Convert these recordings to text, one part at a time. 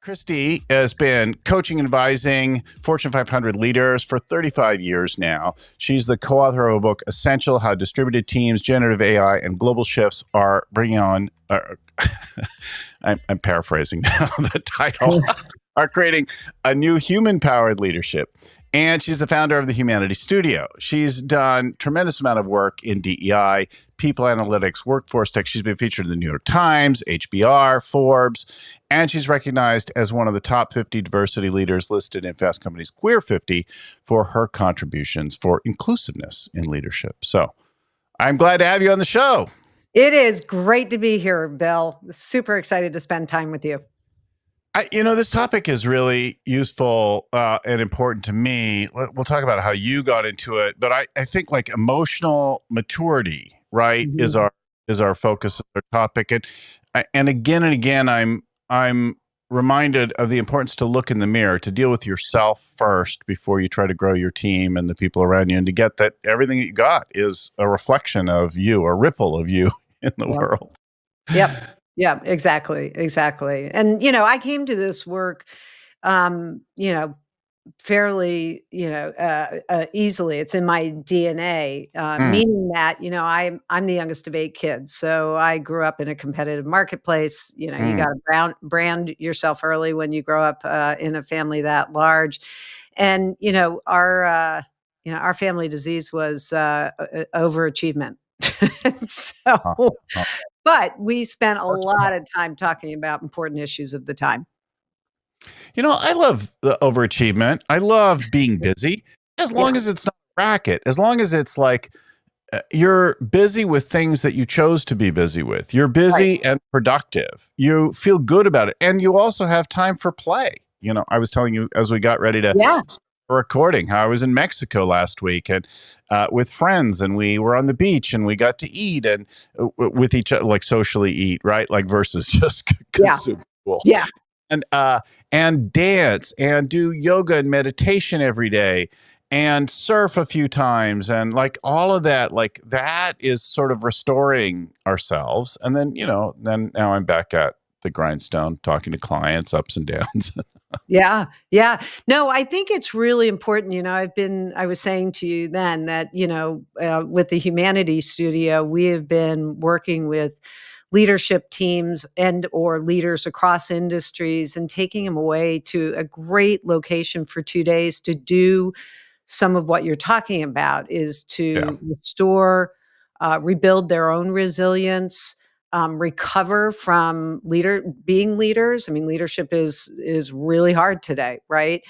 Christie has been coaching and advising Fortune 500 leaders for 35 years now. She's the co-author of a book, Essential: How Distributed Teams, Generative AI, and Global Shifts Are Bringing On... I'm paraphrasing now the title. Are creating a new human-powered leadership. And she's the founder of the Humanity Studio. She's done tremendous amount of work in DEI, people analytics, workforce tech. She's been featured in the New York Times, HBR, Forbes, and she's recognized as one of the top 50 diversity leaders listed in Fast Company's Queer 50 for her contributions for inclusiveness in leadership. So I'm glad to have you on the show. It is great to be here, Bill. Super excited to spend time with you. This topic is really useful and important to me. We'll talk about how you got into it, but I think like emotional maturity, right, mm-hmm. is our focus, our topic, and again, I'm reminded of the importance to look in the mirror, to deal with yourself first before you try to grow your team and the people around you, and to get that everything that you got is a reflection of you, a ripple of you in the world. Yep. Yeah, exactly. And, I came to this work, fairly, easily. It's in my DNA, meaning that, I'm the youngest of 8 kids. So I grew up in a competitive marketplace. You got to brand yourself early when you grow up in a family that large. And, our family disease was overachievement. So, but we spent a lot of time talking about important issues of the time. I love the overachievement. I love being busy, as long as it's not a racket, as long as it's like you're busy with things that you chose to be busy with. You're busy and productive. You feel good about it. And you also have time for play. I was telling you as we got ready to start recording how I was in Mexico last week and with friends, and we were on the beach and we got to eat and with each other, like socially eat, right? Like versus just consume. Yeah. And dance and do yoga and meditation every day and surf a few times and like all of that, like that is sort of restoring ourselves. And then, then now I'm back at the grindstone talking to clients, ups and downs. Yeah. No, I think it's really important. I was saying to you then that, with the Humanity Studio, we have been working with leadership teams and or leaders across industries and taking them away to a great location for 2 days to do some of what you're talking about, is to restore, rebuild their own resilience, recover from being leaders. I mean, leadership is really hard today, right?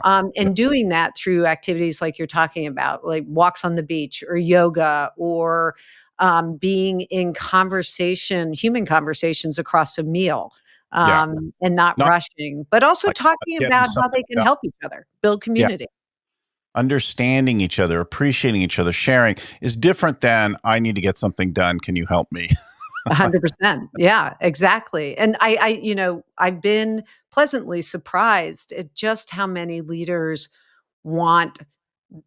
And doing that through activities like you're talking about, like walks on the beach or yoga or being in human conversations across a meal, and not rushing, but also talking about how they can help each other, build community. Understanding each other, appreciating each other, sharing is different than I need to get something done. Can you help me? 100%. Yeah, exactly. And I've been pleasantly surprised at just how many leaders want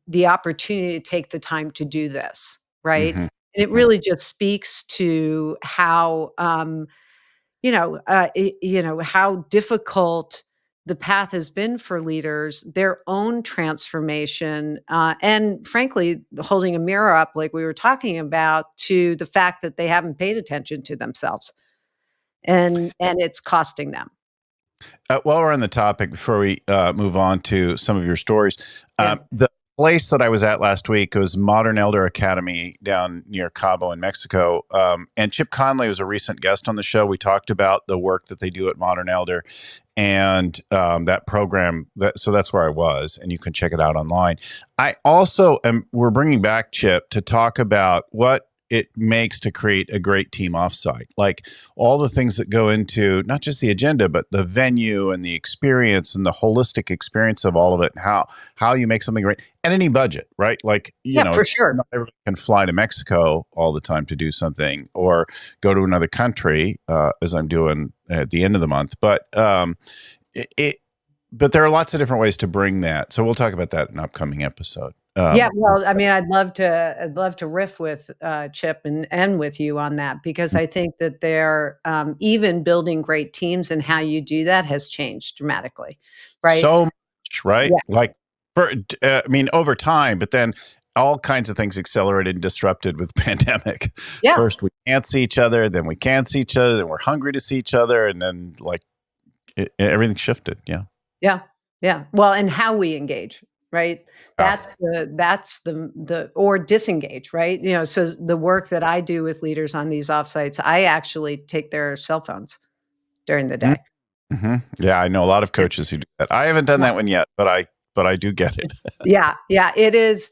the opportunity to take the time to do this, right? Mm-hmm. And it really just speaks to how, how difficult the path has been for leaders, their own transformation, and frankly, holding a mirror up, like we were talking about, to the fact that they haven't paid attention to themselves, and it's costing them. While we're on the topic, before we move on to some of your stories, the place that I was at last week was Modern Elder Academy down near Cabo in Mexico. And Chip Conley was a recent guest on the show. We talked about the work that they do at Modern Elder and that program. So that's where I was, and you can check it out online. I also we're bringing back Chip to talk about what it makes to create a great team offsite, like all the things that go into not just the agenda, but the venue and the experience and the holistic experience of all of it, and how you make something great at any budget, right? Like, for sure. Not everyone can fly to Mexico all the time to do something or go to another country, as I'm doing at the end of the month. But but there are lots of different ways to bring that. So we'll talk about that in an upcoming episode. Yeah, well, I mean, I'd love to riff with Chip and with you on that because I think that they're even building great teams and how you do that has changed dramatically, right? So much, right? Yeah, Like, I mean, over time, but then all kinds of things accelerated and disrupted with the pandemic. yeah, First, we can't see each other, then we can see each other, then we're hungry to see each other, and then like everything shifted. Yeah. yeah, yeah. Well, and how we engage, right? Yeah. That's the or disengage, right? So the work that I do with leaders on these offsites, I actually take their cell phones during the day. Mm-hmm. Yeah, I know a lot of Yeah. coaches who do that. I haven't done that one yet, but I do get it. Yeah, yeah, it is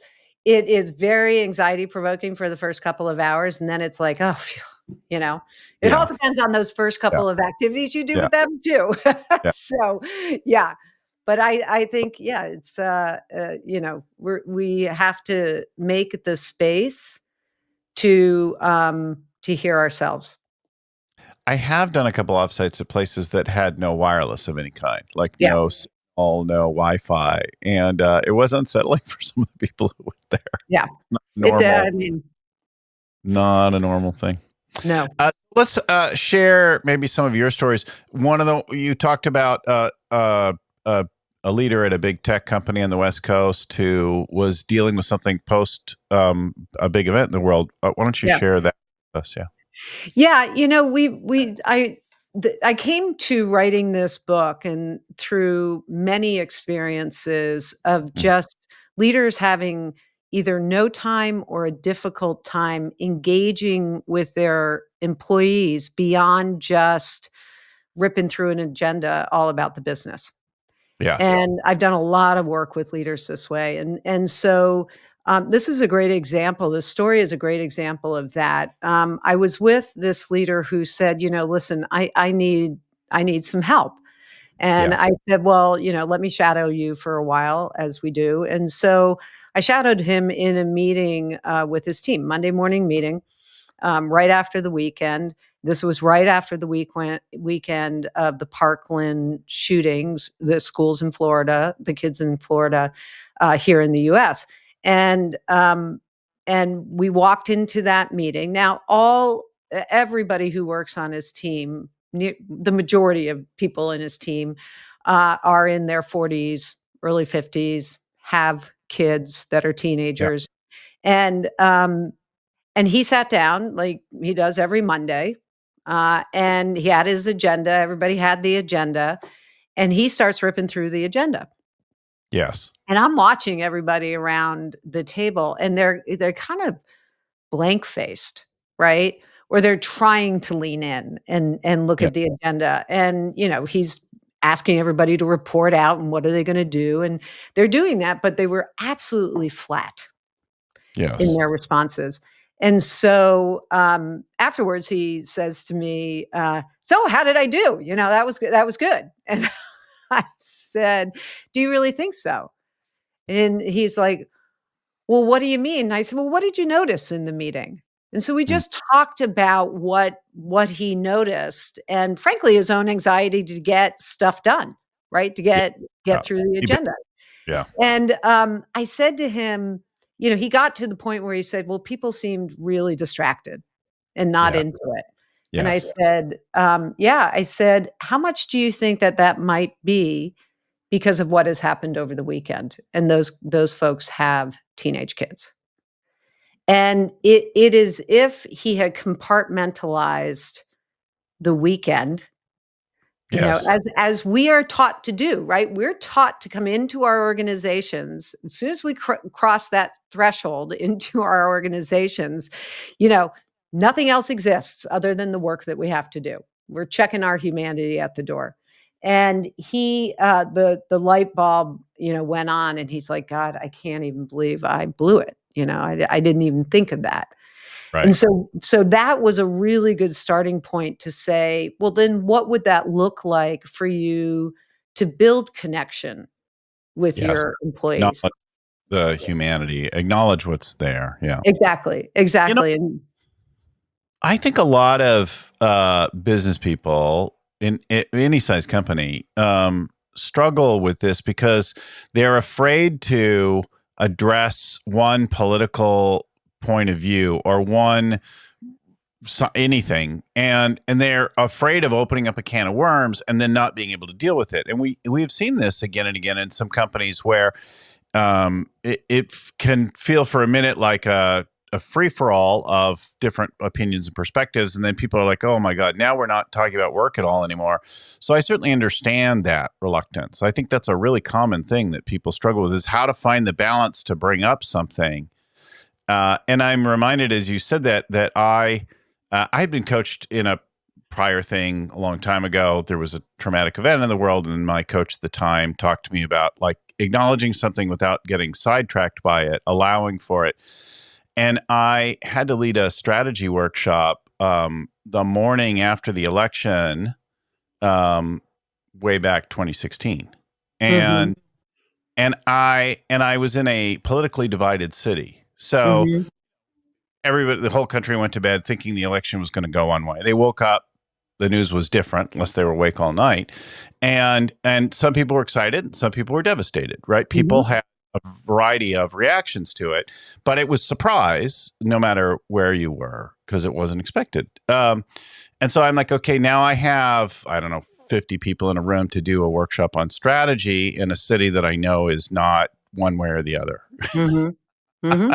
very anxiety provoking for the first couple of hours, and then it's like, "Oh, phew," you know? It all Yeah. depends on those first Yeah. couple of activities you do Yeah. with them too. Yeah. So, yeah. But I think, yeah, it's, we have to make the space to hear ourselves. I have done a couple offsites at places that had no wireless of any kind, like Yeah, no signal, no Wi-Fi, and it was unsettling for some of the people who were there. yeah. It's not I normal, mean, not a normal thing. no. Let's share maybe some of your stories. One of the you talked about a leader at a big tech company on the West Coast who was dealing with something post a big event in the world. Why don't you Yeah. share that with us? Yeah. Yeah, I came to writing this book and through many experiences of Mm. just leaders having either no time or a difficult time engaging with their employees beyond just ripping through an agenda all about the business. Yes. And I've done a lot of work with leaders this way, and so, this is a great example. This story is a great example of that. I was with this leader who said, "Listen, I need some help." And Yes. I said, "Well, let me shadow you for a while as we do." And so I shadowed him in a meeting, with his team, Monday morning meeting, right after the weekend. This was right after the weekend of the Parkland shootings, the schools in Florida, the kids in Florida, here in the U.S. And we walked into that meeting. Now, everybody who works on his team, the majority of people in his team, are in their 40s, early 50s, have kids that are Yeah. teenagers, and he sat down like he does every Monday, and he had his agenda. Everybody had the agenda, and he starts ripping through the agenda. Yes. And I'm watching everybody around the table, and they're kind of blank faced, right? Or they're trying to lean in and look Yeah. at the agenda. And he's asking everybody to report out and what are they going to do, and they're doing that, but they were absolutely flat in Yes. their responses. And so, afterwards, he says to me, "So how did I do? That was good. That was good." And I said, "Do you really think so?" And he's like, "Well, what do you mean?" And I said, "Well, what did you notice in the meeting?" And so we Mm. just talked about what he noticed and frankly, his own anxiety to get stuff done, right? To Yeah. get through the You bet. agenda. Yeah. And, I said to him, he got to the point where he said, "Well, people seemed really distracted and not Yeah. into it." And I Yes. said, "Yeah." I said, "How much do you think that might be because of what has happened over the weekend?" And those folks have teenage kids. And it is if he had compartmentalized the weekend, Yes. as we are taught to do, right? We're taught to come into our organizations. As soon as we cross that threshold into our organizations, you know, nothing else exists other than the work that we have to do. We're checking our humanity at the door. And the light bulb, went on, and he's like, "God, I can't even believe I blew it. I didn't even think of that." And Right. so that was a really good starting point to say, well, then what would that look like for you to build connection with Yes. your Not employees? the humanity. Acknowledge what's there. Yeah. Exactly, You know, exactly, and I think a lot of business people in any size company struggle with this because they're afraid to address one political point of view or one anything, and they're afraid of opening up a can of worms and then not being able to deal with it. And we've seen this again and again in some companies where it can feel for a minute like a free-for-all of different opinions and perspectives, and then people are like, oh my god, now we're not talking about work at all anymore. So I certainly understand that reluctance. I think that's a really common thing that people struggle with, is how to find the balance to bring up something. And I'm reminded, as you said, that I had been coached in a prior thing a long time ago. There was a traumatic event in the world, and my coach at the time talked to me about like acknowledging something without getting sidetracked by it, allowing for it. And I had to lead a strategy workshop the morning after the election, way back 2016, Mm-hmm. and I was in a politically divided city, so Mm-hmm. everybody, the whole country went to bed thinking the election was going to go one way. They woke up, the news was different, unless they were awake all night, and some people were excited, and some people were devastated. Right? Mm-hmm. People had a variety of reactions to it, but it was surprise no matter where you were because it wasn't expected. And so I'm like, okay, now I have, I don't know, 50 people in a room to do a workshop on strategy in a city that I know is not one way or the other. Mm-hmm. Mm-hmm.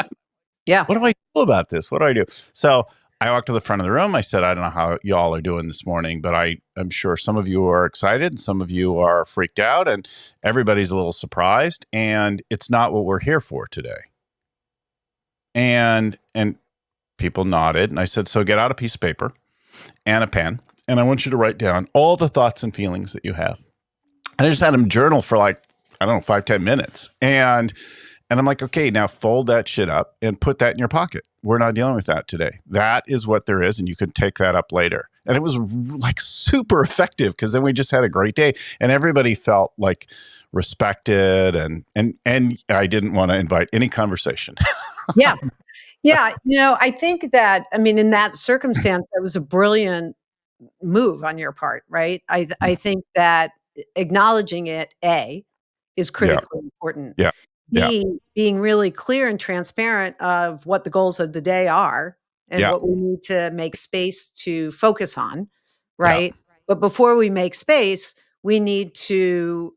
Yeah. What do I do about this? What do I do? So I walked to the front of the room. I said, I don't know how y'all are doing this morning, but I'm sure some of you are excited and some of you are freaked out, and everybody's a little surprised, and it's not what we're here for today. And people nodded, and I said, so get out a piece of paper and a pen, and I want you to write down all the thoughts and feelings that you have. And I just had them journal for like, I don't know, 5-10 minutes. And I'm like, okay, now fold that shit up and put that in your pocket. We're not dealing with that today. That is what there is, and you can take that up later. And it was like super effective, because then we just had a great day, and everybody felt like respected, and I didn't want to invite any conversation. Yeah. Yeah. I think that, I mean, in that circumstance, that was a brilliant move on your part, right? I think that acknowledging it, A, is Yeah, critically important. yeah, yeah, B, being really clear and transparent of what the goals of the day are and yeah, what we need to make space to focus on, yeah. right? But before we make space, we need to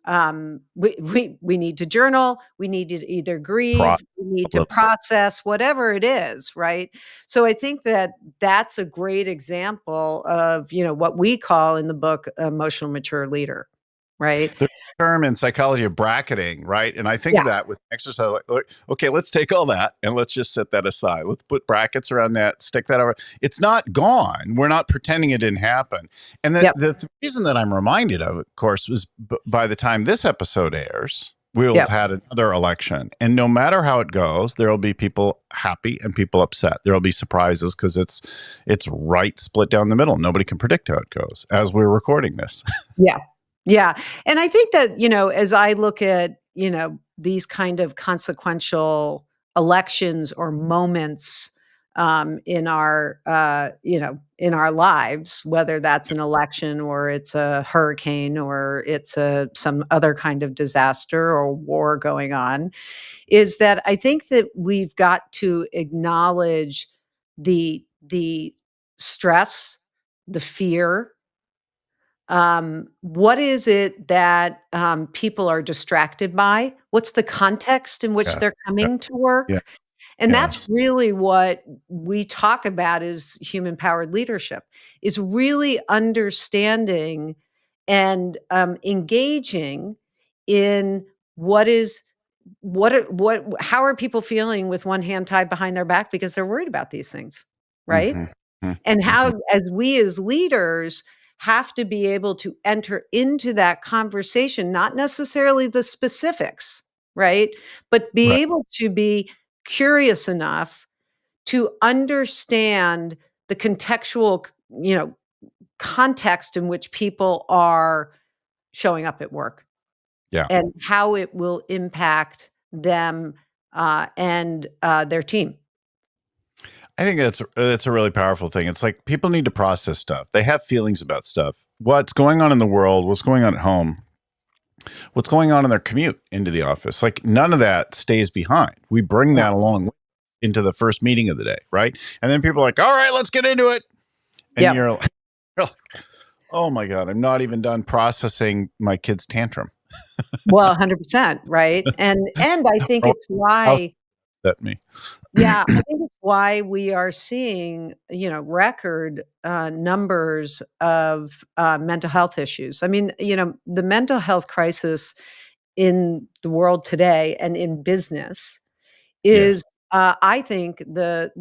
we need to journal. We need to either Pro- grieve, we need to process, whatever it is, right? So I think that that's a great example of what we call in the book emotional mature leader, right? There's a term in psychology of bracketing, right? And I think Yeah. of that with exercise. Like, okay, let's take all that and let's just set that aside. Let's put brackets around that, stick that over. It's not gone. We're not pretending it didn't happen. And Yep. the reason that I'm reminded of course, was by the time this episode airs, we'll Yep. have had another election. And no matter how it goes, there will be people happy and people upset. There will be surprises, because it's right split down the middle. Nobody can predict how it goes as we're recording this. Yeah. Yeah. And I think that, as I look at, these kind of consequential elections or moments in our, in our lives, whether that's an election or it's a hurricane or it's some other kind of disaster or war going on, is that I think that we've got to acknowledge the stress, the fear. What is it that people are distracted by? What's the context in which Yeah. they're Yeah. coming to Yeah. work? And that's Yes. really what we talk about as human powered leadership, is really understanding and engaging in what is how are people feeling with one hand tied behind their back because they're worried about these things, right? Mm-hmm. And Mm-hmm. how, as we as leaders, have to be able to enter into that conversation, not necessarily the specifics, right? But be Right. able to be curious enough to understand the contextual, context in which people are showing up at work Yeah. and how it will impact them and their team. I think that's a really powerful thing. It's like people need to process stuff. They have feelings about stuff. What's going on in the world, what's going on at home, what's going on in their commute into the office. Like none of that stays behind. We bring No. that along into the first meeting of the day, right? And then people are like, all right, let's get into it. And Yep. you're like, oh my God, I'm not even done processing my kid's tantrum. Well, 100%, right? And I think Oh, it's how why that me. yeah, I think it's why we are seeing, record, numbers of, mental health issues. I mean, the mental health crisis in the world today and in business Yeah. is, I think the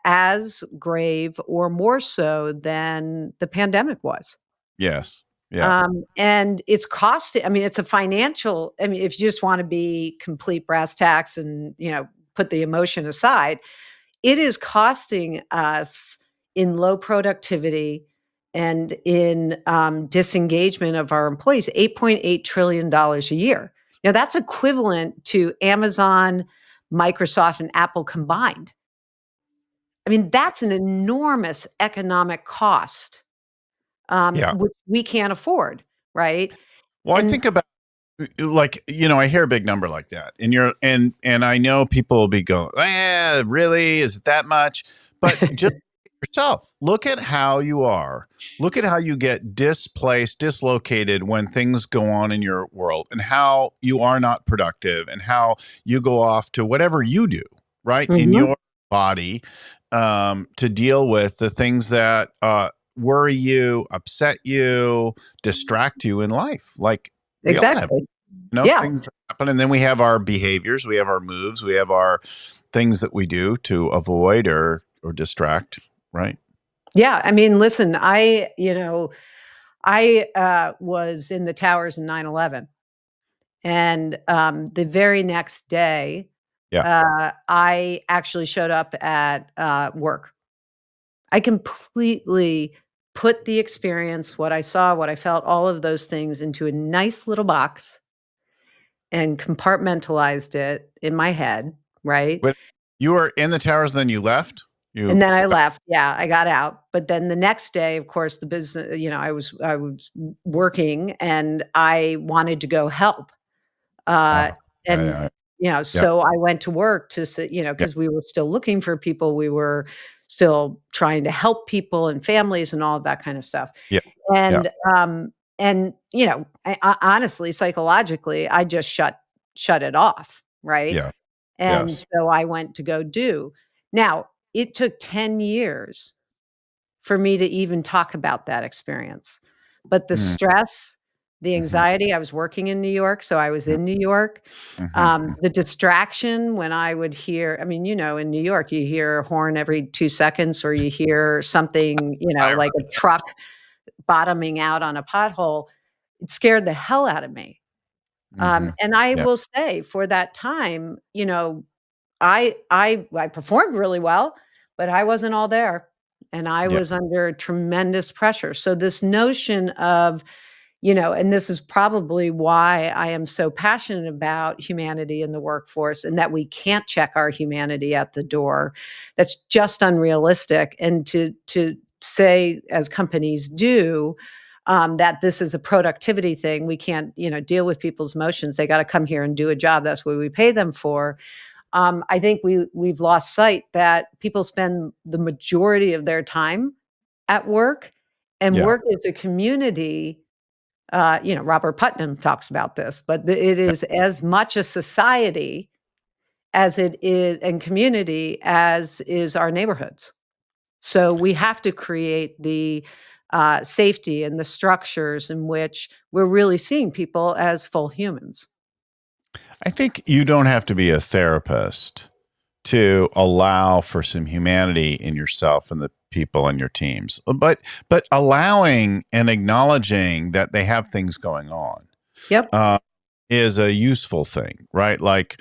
as grave or more so than the pandemic was. Yes. Yeah. And it's costing I mean, it's a financial I mean, if you just wanna be complete brass tacks and, put the emotion aside, it is costing us in low productivity and in, disengagement of our employees $8.8 trillion dollars a year. Now that's equivalent to Amazon, Microsoft, and Apple combined. I mean, that's an enormous economic cost, Yeah. which we can't afford, right? Well, I And think about like, I hear a big number like that and and I know people will be going, yeah, really? Is it that much? But just yourself, look at how you are. Look at how you get displaced, dislocated when things go on in your world and how you are not productive and how you go off to whatever you do, right? In Mhm. your body, to deal with the things that worry you, upset you, distract you in life. Like we all have, Exactly. Yeah. things that happen. And then we have our behaviors, we have our moves, we have our things that we do to avoid or distract, right? Yeah, I mean, listen, I was in the towers in 9/11, and, the very next day, Yeah. I actually showed up at, work. I completely put the experience, what I saw, what I felt, all of those things into a nice little box and compartmentalized it in my head, right? But you were in the towers, then you left? And You then I left. Yeah, I got out. But then the next day, of course, the business, I was working and I wanted to go help. Uh, oh, yeah, and yeah, yeah, so I went to work to sit, yeah, because we were still looking for people. We were still trying to help people and families and all of that kind of stuff. yeah, yeah, And honestly, psychologically, I just shut it off, right? yeah, And yes. so I went to go do. Now, it took 10 years for me to even talk about that experience. But the Mm, stress, the mhm, anxiety I was working in New York, so I was mm, in New York. mhm, mm. The distraction when I would hear I mean, in New York, you hear a horn every 2 seconds or you hear something, I like heard a truck bottoming out on a pothole. It scared the hell out of me. mhm, And I yeah, will say for that time, I performed really well, but I wasn't all there, and I yeah. was under tremendous pressure. So this notion of, and this is probably why I am so passionate about humanity in the workforce and that we can't check our humanity at the door. That's just unrealistic. And to say, as companies do, that this is a productivity thing. We can't, deal with people's emotions. They got to come here and do a job. That's what we pay them for. I think we've lost sight that people spend the majority of their time at work, and Yeah. work is a community. Robert Putnam talks about this, but it Yeah. is as much a society as it is and community as is our neighborhoods. So we have to create the safety and the structures in which we're really seeing people as full humans. I think you don't have to be a therapist to allow for some humanity in yourself and the people on your teams. But allowing and acknowledging that they have things going on Yep. uh, is a useful thing, right? Like,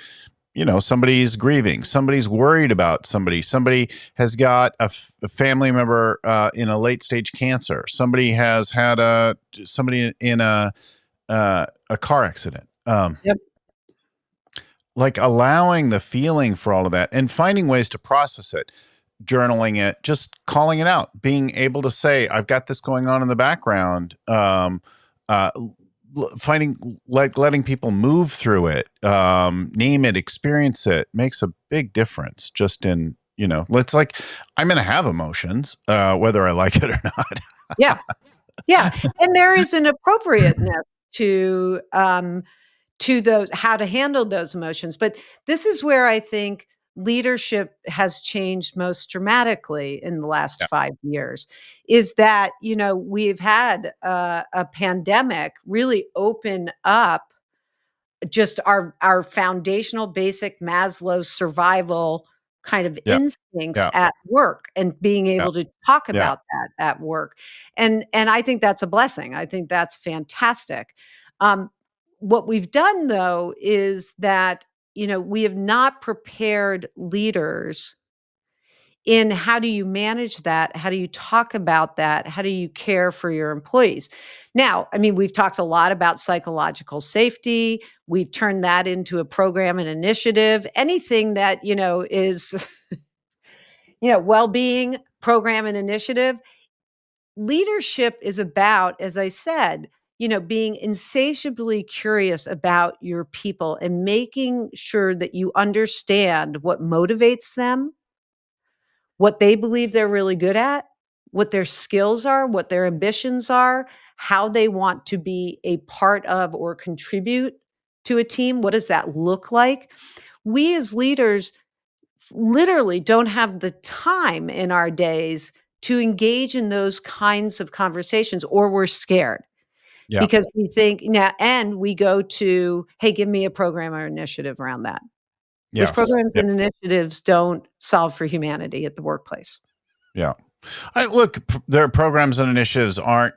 somebody's grieving, somebody's worried about somebody has got a family member in a late stage cancer, somebody has had somebody in a car accident. Yep. Like allowing the feeling for all of that and finding ways to process it, journaling it, just calling it out, being able to say, I've got this going on in the background. Uh, finding, like, letting people move through it, name it, experience it, makes a big difference. Just in, it's like, I'm going to have emotions, whether I like it or not. Yeah. Yeah. And there is an appropriateness to, those, how to handle those emotions. But this is where I think leadership has changed most dramatically in the last Yeah. 5 years, is that, we've had a pandemic really open up just our foundational basic Maslow's survival kind of Yeah. instincts Yeah. at work, and being Yeah. able to talk Yeah. about that at work. And I think that's a blessing. I think that's fantastic. Um, what we've done though is that, we have not prepared leaders in how do you manage that? How do you talk about that? How do you care for your employees? Now, I mean, we've talked a lot about psychological safety. We've turned that into a program and initiative. Anything that, is, well-being program and initiative. Leadership is about, as I said, being insatiably curious about your people and making sure that you understand what motivates them, what they believe they're really good at, what their skills are, what their ambitions are, how they want to be a part of or contribute to a team. What does that look like? We as leaders literally don't have the time in our days to engage in those kinds of conversations, or we're scared Yeah. because we think now, and we go to, hey, give me a program or initiative around that, which Yes. programs Yeah. and initiatives don't solve for humanity at the workplace. Yeah. Look, their programs and initiatives aren't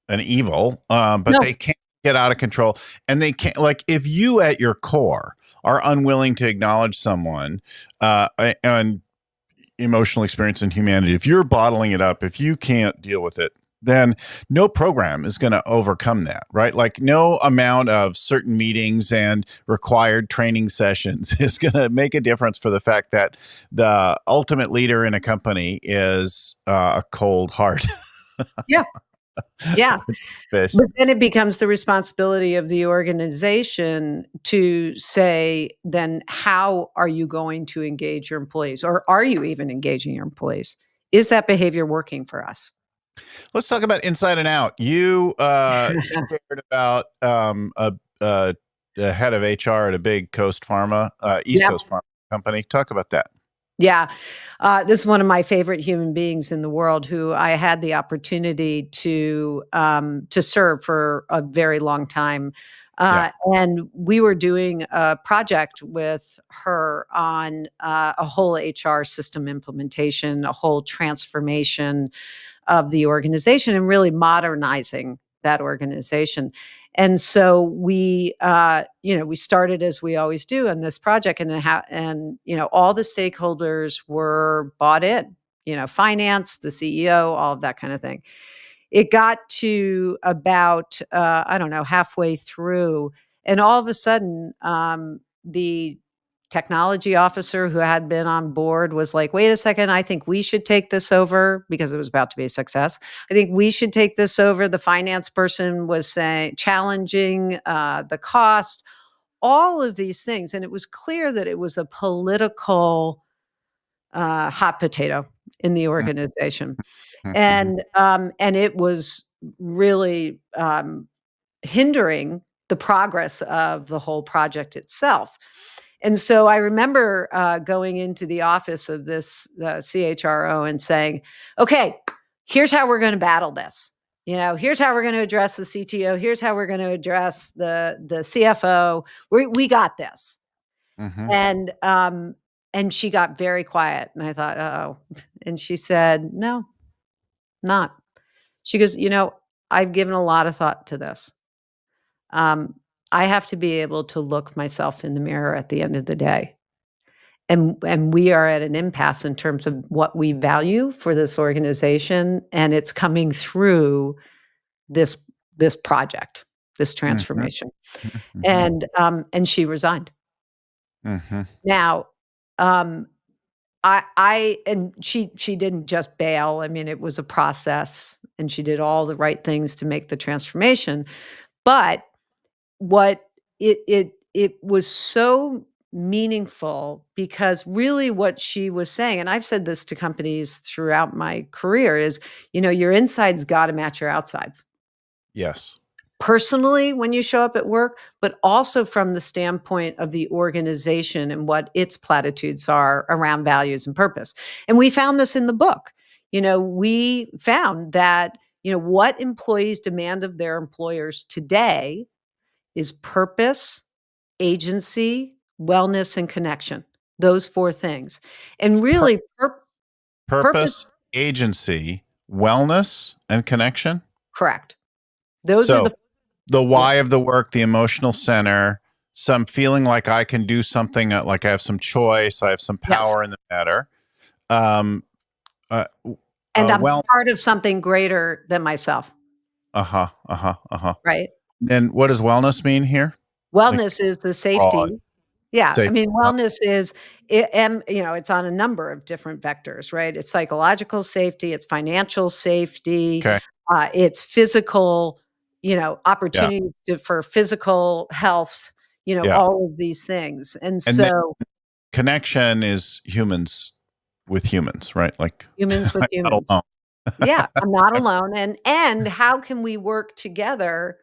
an evil, but No. they can't get out of control. And they can't, like, if you at your core are unwilling to acknowledge someone, and emotional experience and humanity, if you're bottling it up, if you can't deal with it, then no program is going to overcome that, right? Like, no amount of certain meetings and required training sessions is going to make a difference for the fact that the ultimate leader in a company is a cold heart Yeah. Yeah. fish. But then it becomes the responsibility of the organization to say, then how are you going to engage your employees? Or are you even engaging your employees? Is that behavior working for us? Let's talk about Inside and Out. You shared about the head of HR at a big Coast Pharma, East Yep. Coast Pharma company. Talk about that. Yeah. This is one of my favorite human beings in the world, who I had the opportunity to serve for a very long time. Yeah. And we were doing a project with her on a whole HR system implementation, a whole transformation of the organization, and really modernizing that organization. And so we started, as we always do, on this project, and all the stakeholders were bought in. Finance, the CEO, all of that kind of thing. It got to about I don't know, halfway through, and all of a sudden, the technology officer who had been on board was like, "Wait a second, I think we should take this over," because it was about to be a success. "I think we should take this over." The finance person was saying, challenging the cost, all of these things, and it was clear that it was a political hot potato in the organization, Mhm. and it was really hindering the progress of the whole project itself. And so I remember going into the office of this CHRO and saying, "Okay, here's how we're going to battle this. Here's how we're going to address the CTO. Here's how we're going to address the CFO. We got this." Mhm. And she got very quiet, and I thought, "Oh," and she said, "No, not." She goes, "I've given a lot of thought to this. Um, I have to be able to look myself in the mirror at the end of the day. And we are at an impasse in terms of what we value for this organization, and it's coming through this this project, this Mhm. transformation." Mhm. And she resigned. Mhm. Now, um, I and she didn't just bail. I mean, it was a process, and she did all the right things to make the transformation. But what it was so meaningful, because really what she was saying, and I've said this to companies throughout my career, is, your insides got to match your outsides. Yes. Personally, when you show up at work, but also from the standpoint of the organization and what its platitudes are around values and purpose. And we found this in the book. We found that, what employees demand of their employers today is purpose, agency, wellness, and connection. Those four things. And Pur- really, purpose, Purpose, agency, wellness, and connection. correct. Those are So the, the yeah, why of the work, the emotional center, some feeling like I can do something, like I have some choice, I have some yes. power in the matter. Um, uh, And I'm well, part of something greater than myself, uh-huh, uh-huh, uh-huh. right? And what does wellness mean here? Like Wellness is the broad, safety. Yeah, I safe. mean, wellness is and, it's on a number of different vectors, right? It's psychological safety, it's financial safety, Okay. it's physical, Yeah. opportunities for physical health, Yeah. all of these things. And And then so connection is humans with humans, right? Like humans with I'm not humans. alone. Yeah, I'm not alone. And how can we work together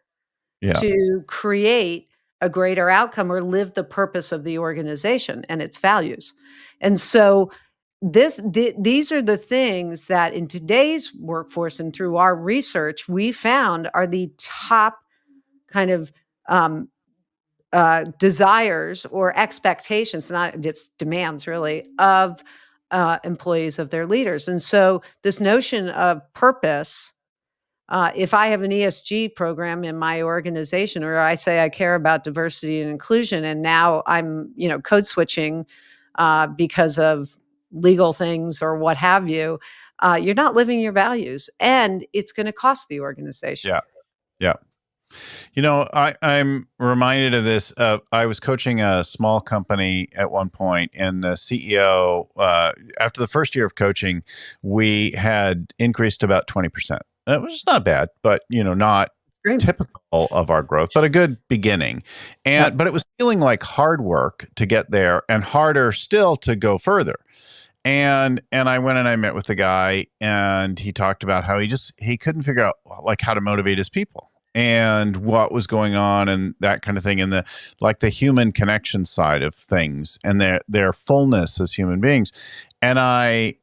Yeah. to create a greater outcome or live the purpose of the organization and its values? And so these are the things that in today's workforce and through our research we found are the top kind of um, desires or expectations, not it's demands really, of employees of their leaders. And so this notion of purpose, if I have an ESG program in my organization, or I say I care about diversity and inclusion, and now I'm, code switching because of legal things or what have you, you're not living your values, and it's going to cost the organization. Yeah. Yeah. I'm reminded of this. I was coaching a small company at one point, and the CEO, after the first year of coaching, we had increased about 20%. That was not bad, but not Great. typical of our growth, but a good beginning. Yep. But it was feeling like hard work to get there, and harder still to go further. And I went and I met with the guy, and he talked about how he couldn't figure out like how to motivate his people and what was going on and that kind of thing, and the human connection side of things and their fullness as human beings. And I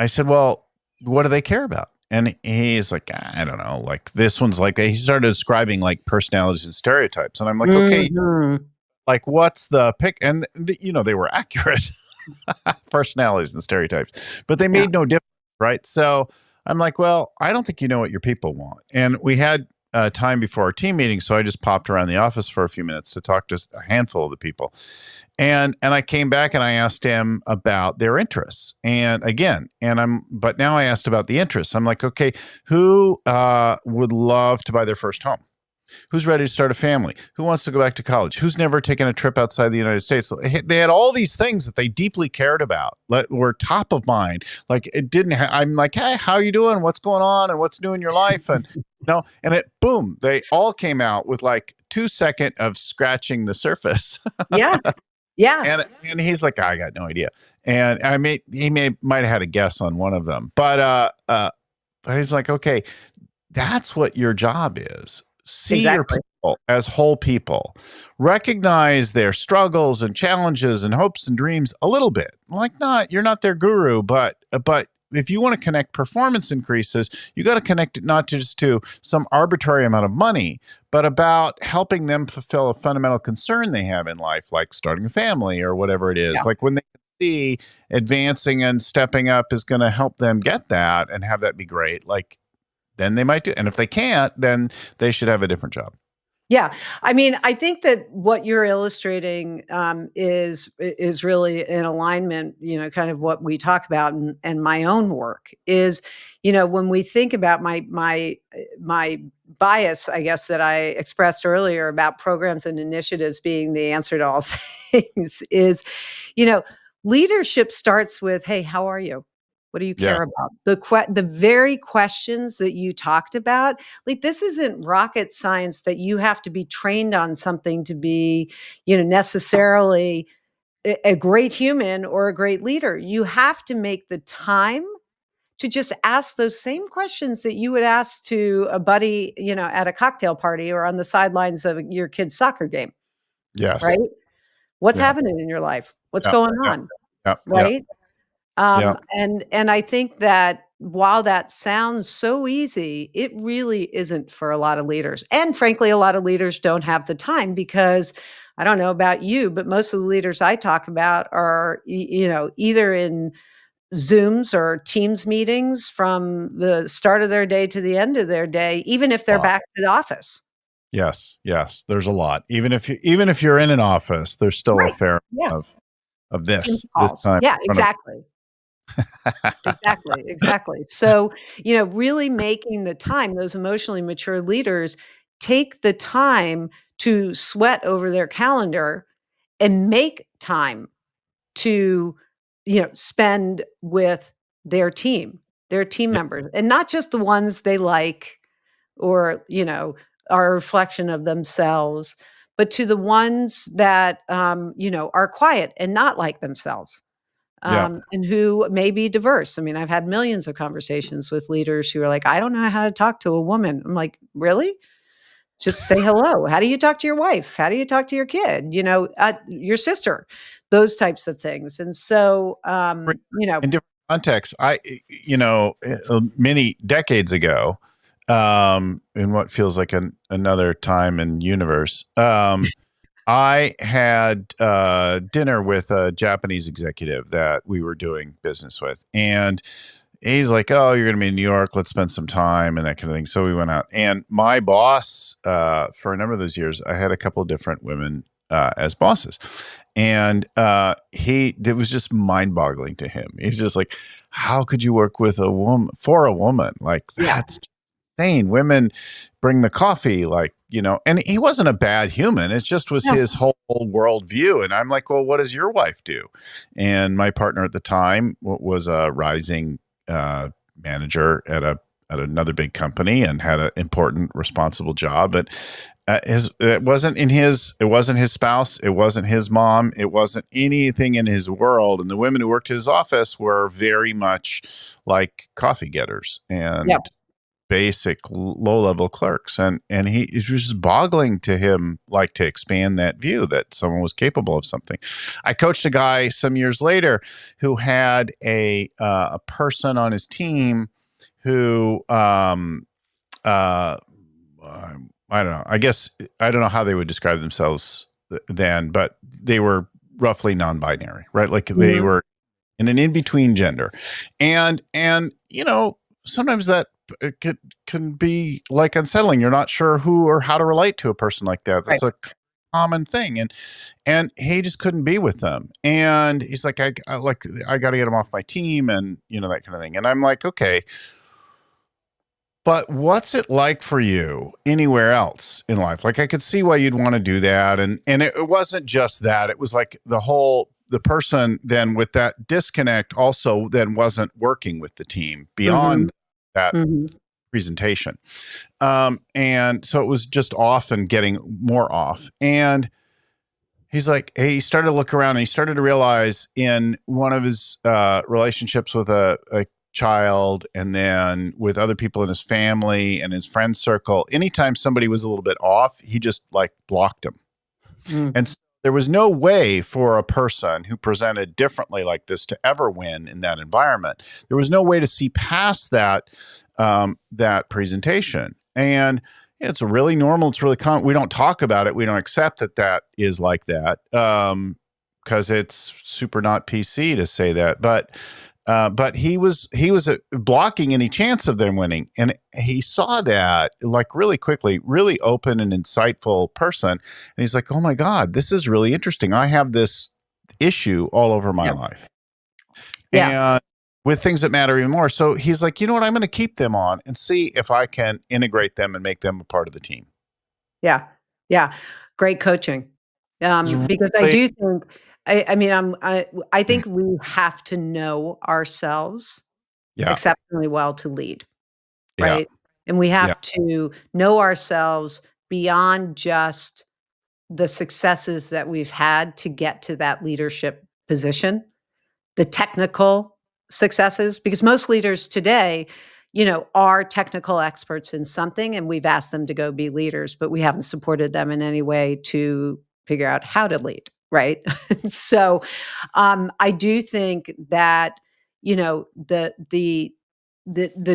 said, well, what do they care about? And he's like, I don't know, like this one's like, he started describing like personalities and stereotypes, and I'm like, okay, Mhm. like what's the pick? And they were accurate. Personalities and stereotypes, but they Yeah. made no difference, right? So I'm like, well, I don't think you know what your people want. And we had time before our team meeting, so I just popped around the office for a few minutes to talk to a handful of the people, and I came back and I asked him about their interests, and again, but now I asked about the interests. I'm like, okay, who would love to buy their first home? Who's ready to start a family? Who wants to go back to college? Who's never taken a trip outside the United States? So they had all these things that they deeply cared about, were top of mind. Like it didn't. I'm like, hey, how you doing? What's going on? And what's new in your life? And and it boom, they all came out with like 2 seconds of scratching the surface. Yeah. Yeah. And he's like, I got no idea. And might have had a guess on one of them, but he's like, okay, that's what your job is. See your Exactly. people as whole people. Recognize their struggles and challenges and hopes and dreams a little bit. Like you're not their guru, but if you want to connect performance increases, you got to connect it not just to some arbitrary amount of money, but about helping them fulfill a fundamental concern they have in life, like starting a family or whatever it is. Yeah. Like when they see advancing and stepping up is going to help them get that and have that be great. Like then they might do. And if they can't, then they should have a different job. Yeah, I mean, I think that what you're illustrating is really in alignment. Kind of what we talk about, and my own work is, when we think about my bias, I guess that I expressed earlier about programs and initiatives being the answer to all things, is, you know, leadership starts with, "Hey, how are you?" What do you Yeah. care about? The very questions that you talked about, like, this isn't rocket science that you have to be trained on something to be, necessarily a great human or a great leader. You have to make the time to just ask those same questions that you would ask to a buddy, at a cocktail party or on the sidelines of your kid's soccer game, Yes. right? What's Yeah. happening in your life? What's Yeah. going Yeah. on, Yeah. Yeah. right? Yeah. And I think that while that sounds so easy, it really isn't for a lot of leaders. And frankly, a lot of leaders don't have the time because I don't know about you, but most of the leaders I talk about are, either in Zooms or Teams meetings from the start of their day to the end of their day, even if they're Lot. back to the office. Yes. Yes. There's a lot. Even if you're in an office, there's still a Right. fair Yeah. of Teams this calls. time Yeah, in front exactly. of. Exactly, exactly. So, really making the time, those emotionally mature leaders take the time to sweat over their calendar and make time to, spend with their team Yeah. members, and not just the ones they like or, are a reflection of themselves, but to the ones that, are quiet and not like themselves, Yeah. and who may be diverse. I mean, I've had millions of conversations with leaders who are like, I don't know how to talk to a woman. I'm like, really? Just say hello. How do you talk to your wife? How do you talk to your kid? Your sister, those types of things. And so, In different contexts, many decades ago, in what feels like another time and universe, I had dinner with a Japanese executive that we were doing business with, and he's like, "Oh, you're going to be in New York. Let's spend some time and that kind of thing." So we went out, and my boss, for a number of those years, I had a couple of different women as bosses, and it was just mind boggling to him. He's just like, "How could you work with a woman for a woman? Like yeah, that's insane. Women bring the coffee, like." And he wasn't a bad human. It just was no, his whole worldview. And I'm like, well, what does your wife do? And my partner at the time was a rising uh, manager at another big company and had an important, responsible job. But it wasn't his spouse, it wasn't his mom, it wasn't anything in his world. And the women who worked at his office were very much like coffee getters yeah, and basic low level clerks, and it was just boggling to him, like, to expand that view that someone was capable of something. I coached a guy some years later who had a person on his team who uh I don't know, I guess I don't know how they would describe themselves then, but they were roughly non-binary, right? Like they mhm, were in an in-between gender, and sometimes that can be like unsettling. You're not sure who or how to relate to a person like that. right, That's a common thing, and he just couldn't be with them. And he's like, I got to get him off my team, and that kind of thing. And I'm like, okay, but what's it like for you anywhere else in life? Like, I could see why you'd want to do that. And it wasn't just that. It was like the person then with that disconnect also then wasn't working with the team mhm, beyond that mhm, presentation. And so it was just off and getting more off. And he's like, hey, he started to look around and he started to realize in one of his relationships with a child, and then with other people in his family and his friend circle, anytime somebody was a little bit off, he just like blocked them. mm, And so there was no way for a person who presented differently like this to ever win in that environment. There was no way to see past that presentation. And it's really normal. It's really common. We don't talk about it. We don't accept that is like that, because it's super not PC to say that. But he was blocking any chance of them winning, and he saw that like really quickly, really open and insightful person, and he's like, "Oh my God, this is really interesting. I have this issue all over my yeah, life, yeah, and with things that matter even more." So he's like, "You know what? I'm going to keep them on and see if I can integrate them and make them a part of the team." yeah, yeah. Great coaching, It was because I really, do think I mean, I think we have to know ourselves Yeah. exceptionally well to lead, Yeah. right? And we Yeah. have to know ourselves beyond just the successes that we've had to get to that leadership position, the technical successes, because most leaders today, are technical experts in something, and we've asked them to go be leaders, but we haven't supported them in any way to figure out how to lead, right? So, I do think that the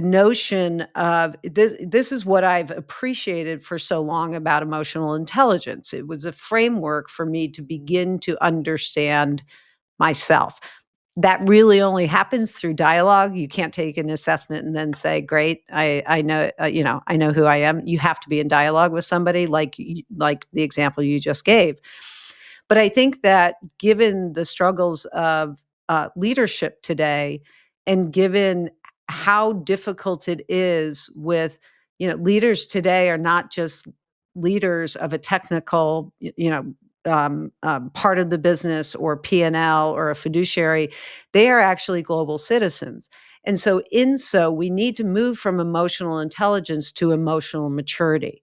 notion of this is what I've appreciated for so long about emotional intelligence. It was a framework for me to begin to understand myself. That really only happens through dialogue. You can't take an assessment and then say, "Great, I know, I know who I am." You have to be in dialogue with somebody, like the example you just gave. But I think that given the struggles of leadership today, and given how difficult it is with, leaders today are not just leaders of a technical, part of the business or P&L or a fiduciary. They are actually global citizens. And so we need to move from emotional intelligence to emotional maturity,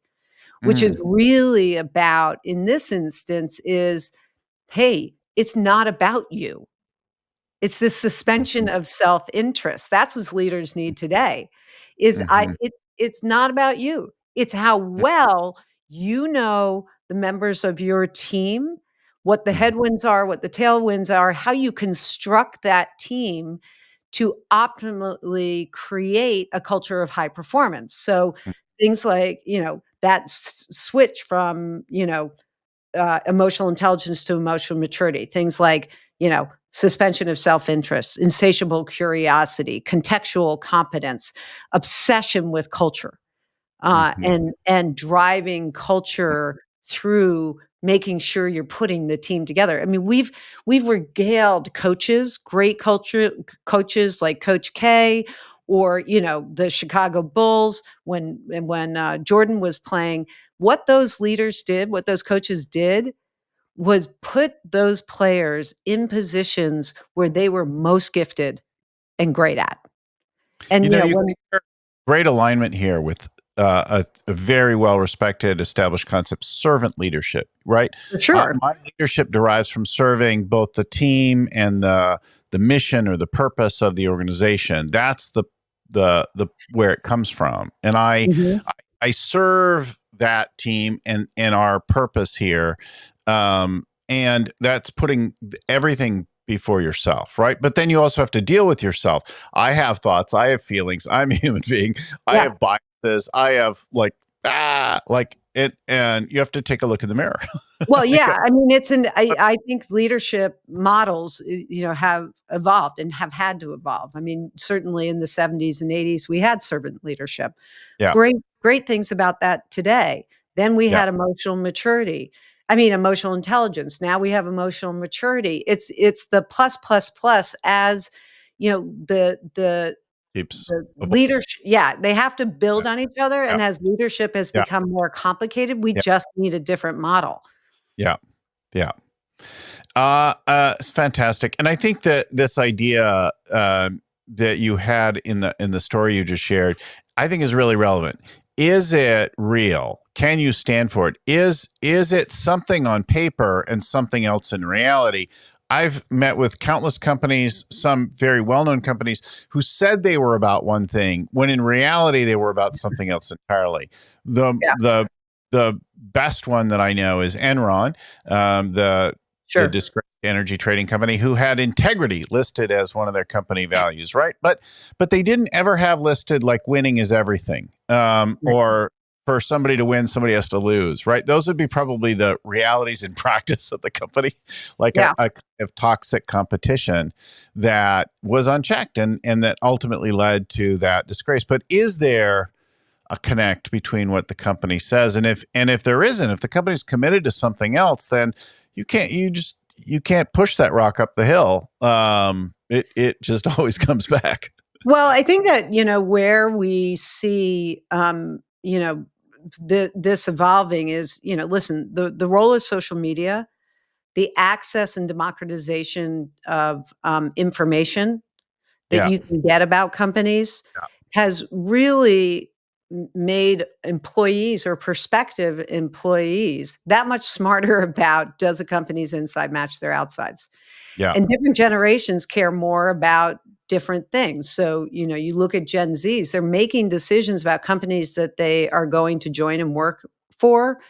which is Mm, really about, in this instance, is, hey, it's not about you. It's this suspension mhm, of self-interest. That's what leaders need today. Is I mhm, it's not about you. It's how well you know the members of your team, what the mhm, headwinds are, what the tailwinds are, how you construct that team to optimally create a culture of high performance. So mhm, things like, that switch from, emotional intelligence to emotional maturity. Things like, suspension of self interest, insatiable curiosity, contextual competence, obsession with culture, mhm. and driving culture through making sure you're putting the team together. I mean, we've regaled coaches, great culture coaches like Coach K, or the Chicago Bulls when Jordan was playing. What those leaders did, what those coaches did, was put those players in positions where they were most gifted and great at. And You when hear great alignment here with a very well respected, established concept, servant leadership, right? for sure. My leadership derives from serving both the team and the mission or the purpose of the organization. That's the where it comes from, and Mhm. I serve that team and our purpose here, and that's putting everything before yourself, right? But then you also have to deal with yourself. I have thoughts, I have feelings, I'm a human being, I Yeah. have biases, I have like it, and you have to take a look in the mirror. Well, Like, yeah, I mean, what- I think leadership models, have evolved and have had to evolve. I mean, certainly in the 70s and 80s, we had servant leadership. yeah, Great things about that today. Then we yeah, had emotional maturity. I mean, emotional intelligence. Now we have emotional maturity. It's the plus plus plus as, keeps the evolving. leadership. Yeah, they have to Yeah, build on each other, yeah, and as leadership has yeah, become more complicated, we yeah, just need a different model. yeah, yeah. It's fantastic, and I think that this idea that you had in the story you just shared, I think is really relevant. Is it real? Can you stand for it? Is it something on paper and something else in reality? I've met with countless companies, some very well-known companies, who said they were about one thing when in reality they were about something else entirely. The Yeah, the the best one that I know is Enron, the sure. discrete energy trading company, who had integrity listed as one of their company values, right? But they didn't ever have listed like winning is everything, Right. or for somebody to win, somebody has to lose, right? Those would be probably the realities in practice of the company, like Yeah. a kind of toxic competition that was unchecked and that ultimately led to that disgrace. But is there a connect between what the company says and if there isn't, if the company's committed to something else, then you can't push that rock up the hill. It just always comes back. Well, I think that, where we see, this evolving is, listen, the role of social media, the access and democratization of information, that Yeah. you can get about companies Yeah. has really made employees or prospective employees that much smarter about, does a company's inside match their outsides? Yeah. And different generations care more about different things. So, you look at Gen Zs, they're making decisions about companies that they are going to join and work for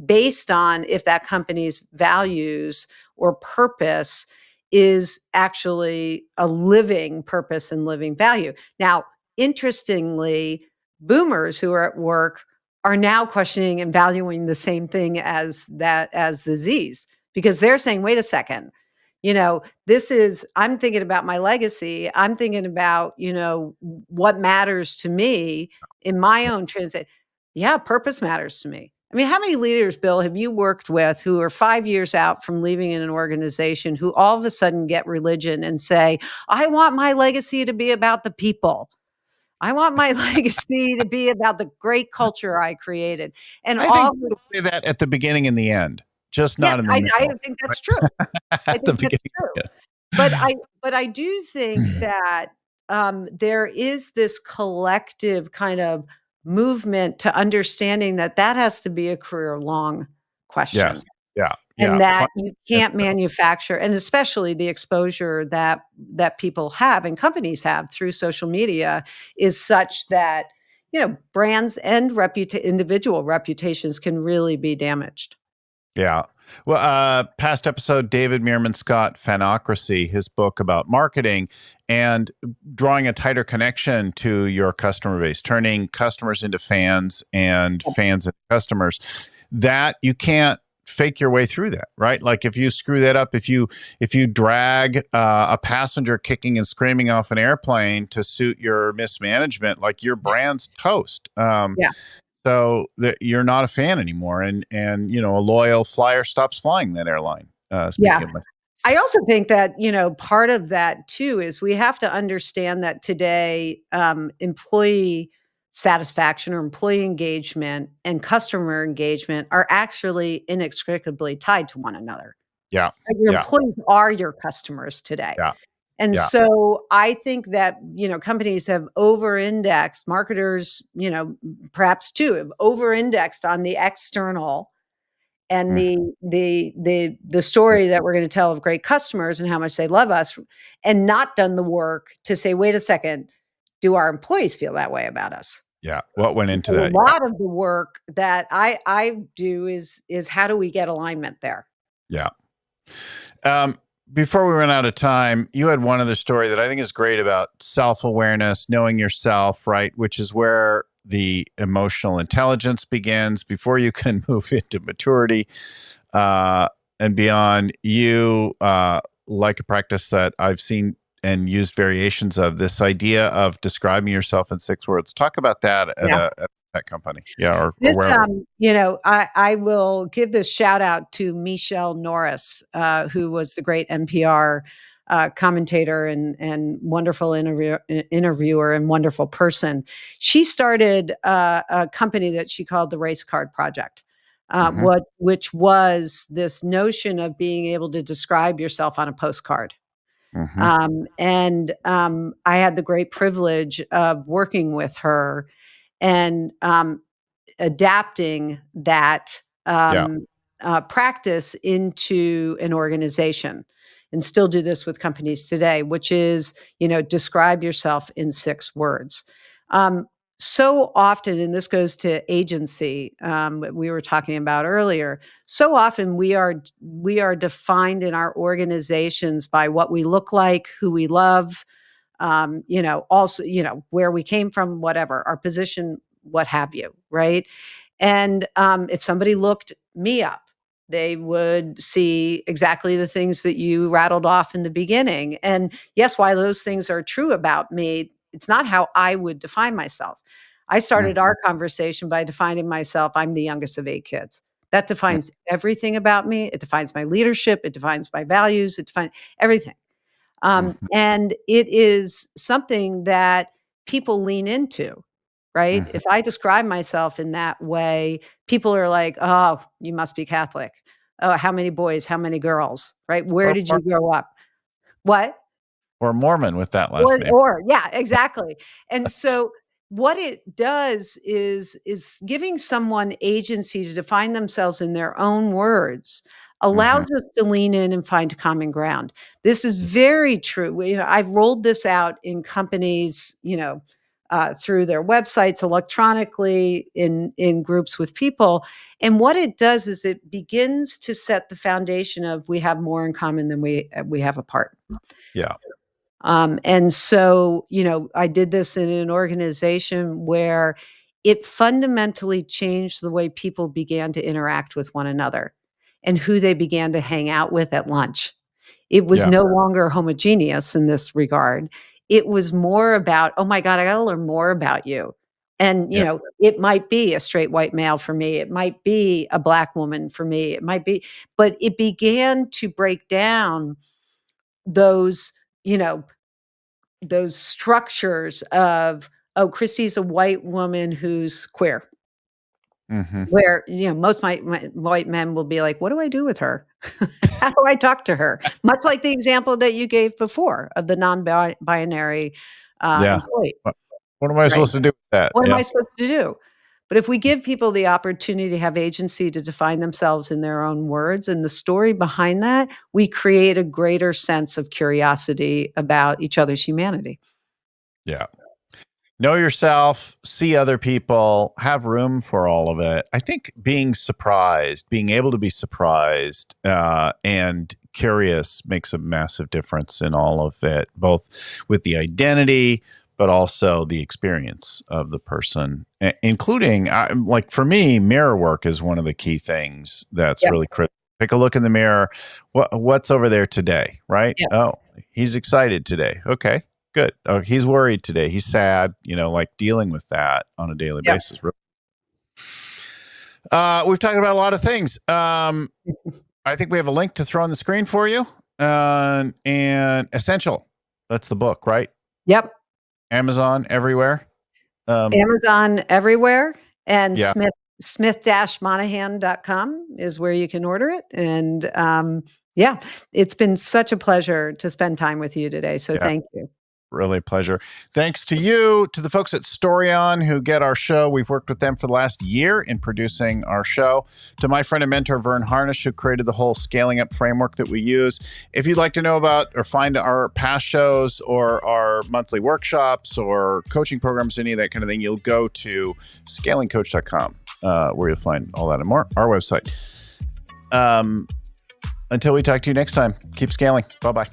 based on if that company's values or purpose is actually a living purpose and living value. Now, interestingly, boomers who are at work are now questioning and valuing the same thing as the Zs, because they're saying, wait a second, I'm thinking about my legacy. I'm thinking about, what matters to me in my own transit. Yeah, purpose matters to me. I mean, how many leaders, Bill, have you worked with who are 5 years out from leaving in an organization who all of a sudden get religion and say, I want my legacy to be about the people. I want my legacy to be about the great culture I created. And I all, think people say that at the beginning and the end, just yeah, not in the I middle. think Right? that's true. I At the think that's beginning. true. Yeah. But I do think that, there is this collective kind of movement to understanding that that has to be a career-long question, Yes. Yeah. and Yeah. that you can't manufacture, and especially the exposure that people have and companies have through social media is such that, brands and individual reputations can really be damaged. Yeah. Well, past episode, David Meerman Scott, Fanocracy, his book about marketing and drawing a tighter connection to your customer base, turning customers into fans and fans into customers. That you can't fake your way through that, right? Like if you screw that up, if you drag a passenger kicking and screaming off an airplane to suit your mismanagement, like your brand's toast. Yeah. So that you're not a fan anymore, and a loyal flyer stops flying that airline. Yeah. Speaking of my, I also think that, part of that too is we have to understand that today, employee satisfaction or employee engagement and customer engagement are actually inextricably tied to one another. yeah, Like, your yeah, employees are your customers today. yeah, And yeah, so I think that, companies have over-indexed, marketers, perhaps too, have over-indexed on the external and mm, the story that we're gonna tell of great customers and how much they love us, and not done the work to say, "Wait a second, do our employees feel that way about us?" yeah. What went into Because a that? Yeah, lot of the work that I do is how do we get alignment there? yeah. Um, Before we run out of time, you had one other story that I think is great about self-awareness, knowing yourself, right? Which is where the emotional intelligence begins before you can move into maturity uh, and beyond. You like a practice that I've seen and used variations of, this idea of describing yourself in 6 words. Talk about that Yeah. at a tech company, yeah, or This, wherever. I will give this shout out to Michelle Norris, who was the great NPR commentator and wonderful interviewer and wonderful person. She started a company that she called the Race Card Project, Hmm. which was this notion of being able to describe yourself on a postcard. Hmm. I had the great privilege of working with her and adapting that Yeah, practice into an organization, and still do this with companies today, which is, describe yourself in 6 words. Um, so often, and this goes to agency, that we were talking about earlier. So often we are defined in our organizations by what we look like, who we love, also, where we came from, whatever our position, what have you, right? And if somebody looked me up, they would see exactly the things that you rattled off in the beginning. And yes, while those things are true about me, it's not how I would define myself. I started hmm, our conversation by defining myself. I'm the youngest of 8 kids. That defines everything about me. It defines my leadership. It defines my values. It defines everything. hmm, And it is something that people lean into, right? hmm. If I describe myself in that way, people are like, "Oh, you must be Catholic. Oh, how many boys? How many girls? Right? Where Or did more, you grow up? What? Or Mormon with that last name. Yeah, exactly. And so what it does is giving someone agency to define themselves in their own words allows us to lean in and find common ground. This is very true. I've rolled this out in companies, through their websites, electronically, in groups with people. And what it does is it begins to set the foundation of we have more in common than we have apart. Yeah. And so, I did this in an organization where it fundamentally changed the way people began to interact with one another and who they began to hang out with at lunch. It was Yeah. no longer homogeneous in this regard. It was more about, oh my God, I got to learn more about you. And, Yeah. it might be a straight white male for me. It might be a Black woman for me. It might be, but it began to break down those, you know, those structures of, oh, Christie's a white woman who's queer. Where, most my white men will be like, "What do I do with her? How do I talk to her?" Much like the example that you gave before of the non-binary, Yeah. employee, What am I right? supposed to do with that? What am Yeah. I supposed to do? But if we give people the opportunity to have agency to define themselves in their own words and the story behind that, we create a greater sense of curiosity about each other's humanity. Yeah. Know yourself, see other people, have room for all of it. I think being surprised, being able to be surprised and curious makes a massive difference in all of it, both with the identity, but also the experience of the person, including, like for me, mirror work is one of the key things that's Yep, really critical. Take a look in the mirror. What's over there today, right? yep, Oh, he's excited today. Okay. Good. Oh, he's worried today. He's sad, like dealing with that on a daily yep. basis. We've talked about a lot of things. I think we have a link to throw on the screen for you. And Essential. That's the book, right? Yep. Amazon everywhere. Amazon everywhere, and Yeah. smith-monahan.com is where you can order it. And yeah, it's been such a pleasure to spend time with you today. So Yeah. thank you. Really a pleasure. Thanks to you, to the folks at Storyon who get our show. We've worked with them for the last year in producing our show. To my friend and mentor, Vern Harnish, who created the whole scaling up framework that we use. If you'd like to know about or find our past shows or our monthly workshops or coaching programs, any of that kind of thing, you'll go to scalingcoach.com, where you'll find all that and more. Our website. Until we talk to you next time, keep scaling. Bye-bye.